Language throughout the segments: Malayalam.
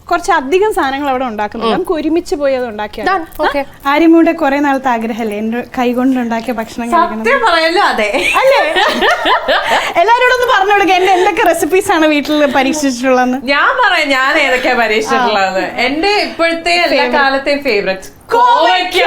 കുറച്ചധികം സാധനങ്ങൾ അവിടെ ഉണ്ടാക്കുന്നുണ്ട്. നമുക്ക് ഒരുമിച്ച് പോയി അത് ഉണ്ടാക്കിയാൽ. ആര്യമ്മയുടെ കുറെ നാളത്തെ ആഗ്രഹമല്ലേ എന്റെ കൈകൊണ്ട് ഉണ്ടാക്കിയ ഭക്ഷണം പറയല്ലോ. അതെ അല്ലേ? എല്ലാരോടും ഒന്ന് പറഞ്ഞു കൊടുക്കുക എന്റെ എന്തൊക്കെ റെസിപ്പീസ് ആണ് വീട്ടിൽ പരീക്ഷിച്ചിട്ടുള്ളതെന്ന്. ഞാൻ പറയാം ഞാൻ ഏതൊക്കെയാ പരീക്ഷിച്ചിട്ടുള്ളത്. എന്റെ ഇപ്പോഴത്തെ എല്ലാ കാലത്തെയും ഫേവറേറ്റ് കോവയ്ക്ക.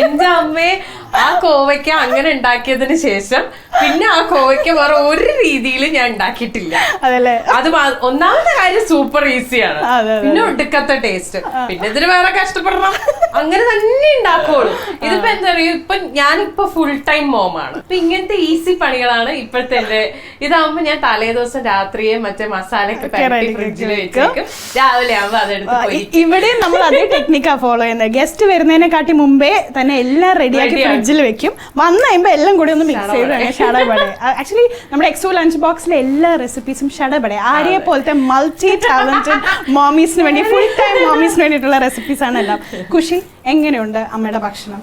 എന്റെ അമ്മയെ ആ കോവയ്ക്ക അങ്ങനെ ഉണ്ടാക്കിയതിന് ശേഷം പിന്നെ ആ കോവയ്ക്ക വേറെ ഒരു രീതിയിൽ ഞാൻ ഉണ്ടാക്കിയിട്ടില്ല. അതല്ലേ? അത് ഒന്നാമത്തെ കാര്യം സൂപ്പർ ഈസിയാണ്, പിന്നെ ഒടുക്കത്തെ ടേസ്റ്റ്, പിന്നെ ഇതിന് വേറെ കഷ്ടപ്പെടണം, അങ്ങനെ തന്നെ ഉണ്ടാക്കുള്ളൂ. ഇതിപ്പോ എന്താ പറയുക, ഇപ്പൊ ഞാനിപ്പോ ഫുൾ ടൈം മോമാണ്. ഇപ്പൊ ഇങ്ങനത്തെ ഈസി പണികളാണ് ഇപ്പോഴത്തെ എന്റെ. ഇതാവുമ്പോ ഞാൻ തലേ ദിവസം രാത്രിയെ മറ്റേ മസാലയൊക്കെ ഫ്രിഡ്ജിൽ വെച്ചേക്കും, രാവിലെ ആവുമ്പോ അതെടുത്ത്. ഇവിടെ നമ്മൾ അതേ ടെക്നിക്കാ ഫോളോ ചെയ്യുന്നത്. ഗസ്റ്റ് വരുന്നതിനെക്കാട്ടി മുമ്പേ തന്നെ എല്ലാം റെഡിയാക്കി ഫ്രിഡ്ജിൽ വെക്കും. വന്നു കഴിയുമ്പോൾ എല്ലാം കൂടി ഒന്ന് മിക്സ് ചെയ്ത് ഷടപടെ. ആക്ച്വലി നമ്മുടെ എക്സോ ലഞ്ച് ബോക്സിലെ എല്ലാ റെസിപ്പീസും ഷടപടെ. ആര്യെ പോലത്തെ മൾട്ടി ടാലന്റഡ് മോമീസിന് വേണ്ടി, ഫുൾ ടൈം മോമീസിന് വേണ്ടിയിട്ടുള്ള റെസിപ്പീസ് ആണ് എല്ലാം. ഖുഷി, എങ്ങനെയുണ്ട് അമ്മയുടെ ഭക്ഷണം?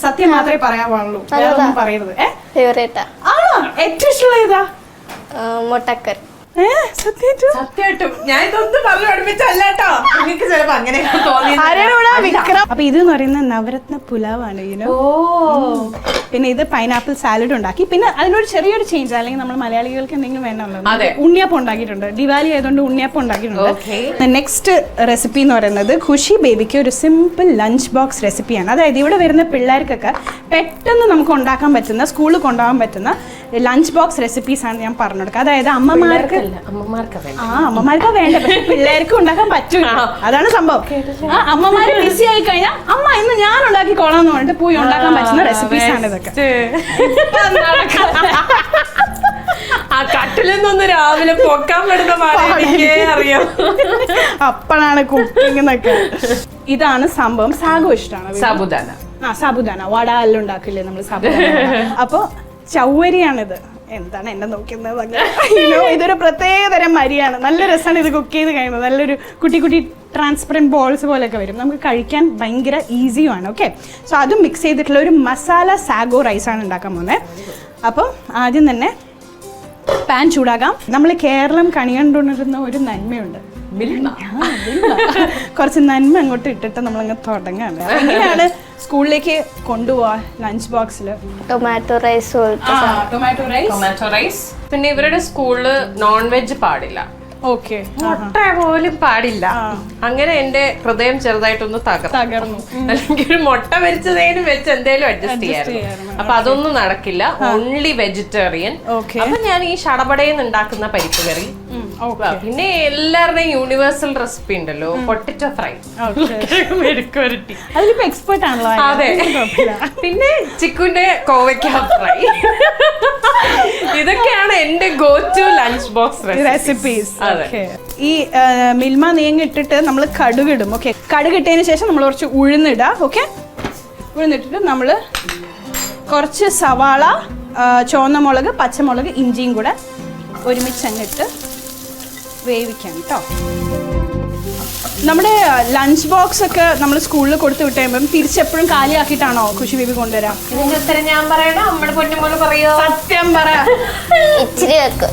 സത്യം മാത്രമേ പറയാൻ പാടുള്ളൂ, പറയരുത്. ഏറ്റവും ഇഷ്ടമുള്ള ഏതാ? മുട്ടക്കറി. സത്യമായിട്ടും ഞാൻ ഇതൊന്നും പറഞ്ഞു പഠിപ്പിച്ചല്ലോ. നിങ്ങൾക്ക് ചിലപ്പോ അങ്ങനെ തോന്നി. അപ്പൊ ഇത് എന്ന് പറയുന്നത് നവരത്ന പുലാവാണ്. പിന്നെ ഇത് പൈനാപ്പിൾ സാലഡ് ഉണ്ടാക്കി. പിന്നെ അതിനൊരു ചെറിയൊരു ചേഞ്ച്, അല്ലെങ്കിൽ നമ്മൾ മലയാളികൾക്ക് എന്തെങ്കിലും വേണമല്ലോ. ഉണ്ണിയപ്പം ഉണ്ടാക്കിയിട്ടുണ്ട്. ദിവാലി ആയതുകൊണ്ട് ഉണ്ണിയപ്പം ഉണ്ടാക്കിയിട്ടുണ്ട്. നെക്സ്റ്റ് റെസിപ്പി എന്ന് പറയുന്നത് ഖുഷി ബേബിക്ക് ഒരു സിമ്പിൾ ലഞ്ച് ബോക്സ് റെസിപ്പിയാണ്. അതായത് ഇവിടെ വരുന്ന പിള്ളേർക്കൊക്കെ പെട്ടെന്ന് നമുക്ക് ഉണ്ടാക്കാൻ പറ്റുന്ന, സ്കൂളിൽ കൊണ്ടുപോകാൻ പറ്റുന്ന ലഞ്ച് ബോക്സ് റെസിപ്പീസ് ആണ് ഞാൻ പറഞ്ഞു കൊടുക്കുക. അതായത് അമ്മമാർക്ക് വേണ്ട, പക്ഷെ പിള്ളേർക്ക് ഉണ്ടാക്കാൻ പറ്റൂല. അതാണ് സംഭവം. അമ്മമാര് ബിസി ആയി കഴിഞ്ഞാൽ അമ്മ ഇന്ന് ഞാൻ ഉണ്ടാക്കിക്കോളാം എന്ന് പറഞ്ഞിട്ട് പോയി ഉണ്ടാക്കാൻ പറ്റുന്ന റെസിപ്പീസ് ആണ് ഇതൊക്കെ. ആ കട്ടിൽ നിന്നൊന്ന് രാവിലെ പൊക്കാൻ പറ്റുന്ന അറിയാം. അപ്പോഴാണ് കുക്കിംഗ് എന്നൊക്കെ. ഇതാണ് സംഭവം. സാഗു ഇഷ്ടമാണ്. സാബുദാന. സാബുദാന വട എല്ലാം ഉണ്ടാക്കില്ലേ നമ്മൾ സാബുദാന. അപ്പൊ ചൗവരിയാണിത്. എന്താണ് എന്നെ നോക്കുന്നത്? ഇതൊരു പ്രത്യേക തരം മരിയാണ്. നല്ല രസമാണ് ഇത് കുക്ക് ചെയ്ത് കഴിയുമ്പോൾ. നല്ലൊരു കുട്ടി കുട്ടി ട്രാൻസ്പെറൻറ്റ് ബോൾസ് പോലെയൊക്കെ വരും. നമുക്ക് കഴിക്കാൻ ഭയങ്കര ഈസിയുമാണ്. ഓക്കെ, സോ അതും മിക്സ് ചെയ്തിട്ടുള്ള ഒരു മസാല സാഗോ റൈസാണ് ഉണ്ടാക്കാൻ പോകുന്നത്. അപ്പം ആദ്യം തന്നെ പാൻ ചൂടാക്കാം. നമ്മൾ കേരളം കണി കണ്ടുകൊണ്ടിരുന്ന ഒരു നന്മയുണ്ട്, കുറച്ച് നന്മ അങ്ങോട്ട് ഇട്ടിട്ട് നമ്മളങ്ങ് തുടങ്ങാണ്. എങ്ങനെയാണ് സ്കൂളിലേക്ക് കൊണ്ടുപോവാ ലഞ്ച് ബോക്സിൽ? Tomato rice. Tomato rice. പിന്നെ ഇവരുടെ സ്കൂളില് നോൺ വെജ് പാടില്ല. ഓക്കെ, മുട്ട പോലും പാടില്ല. അങ്ങനെ എന്റെ ഹൃദയം ചെറുതായിട്ടൊന്ന് തകർന്നു. അല്ലെങ്കിൽ ഒരു മുട്ട പൊരിച്ചതേനും വെച്ച് എന്തേലും അഡ്ജസ്റ്റ് ചെയ്യാറുണ്ട്. അപ്പൊ അതൊന്നും നടക്കില്ല, ഓൺലി വെജിറ്റേറിയൻ. അപ്പൊ ഞാൻ ഈ ഷടപടയിൽ ഉണ്ടാക്കുന്ന പരിപ്പ് കറി, പിന്നെ എല്ലാവരുടെയും യൂണിവേഴ്സൽ റെസിപ്പി ഉണ്ടല്ലോ, പൊട്ടറ്റോ ഫ്രൈ, അതിലിപ്പോ എക്സ്പെർട്ട് ആണല്ലോ. അതെ, പിന്നെ ചിക്കുന്റെ കോവയ്ക്ക ഫ്രൈ. ഇതൊക്കെയാണ് എന്റെ go to lunch box recipes. ഈ മിൽമ നെയ്യ് ഇട്ടിട്ട് നമ്മൾ കടുകിടും. ഓക്കെ, കടുകിട്ടതിന് ശേഷം നമ്മൾ കുറച്ച് ഉഴുന്നിടുക. ഓക്കെ, ഉഴുന്നിട്ടിട്ട് നമ്മൾ കുറച്ച് സവാള, ചുവന്ന മുളക്, പച്ചമുളക്, ഇഞ്ചിയും കൂടെ ഒരുമിച്ചങ്ങിട്ട് വേവിക്കാം കേട്ടോ. നമ്മുടെ ലഞ്ച് ബോക്സ് ഒക്കെ നമ്മൾ സ്കൂളിൽ കൊടുത്തു വിട്ട് കഴിയുമ്പം തിരിച്ചെപ്പോഴും കാലിയാക്കിയിട്ടാണോ ഖുഷി ബേബി കൊണ്ടുവരാം? ഇതിന്റെ ഉത്തരം ഞാൻ പറയണോ നമ്മുടെ പൊന്നുമോള് പറയോ? സത്യം പറ. ഇച്ചിരി വെക്കും.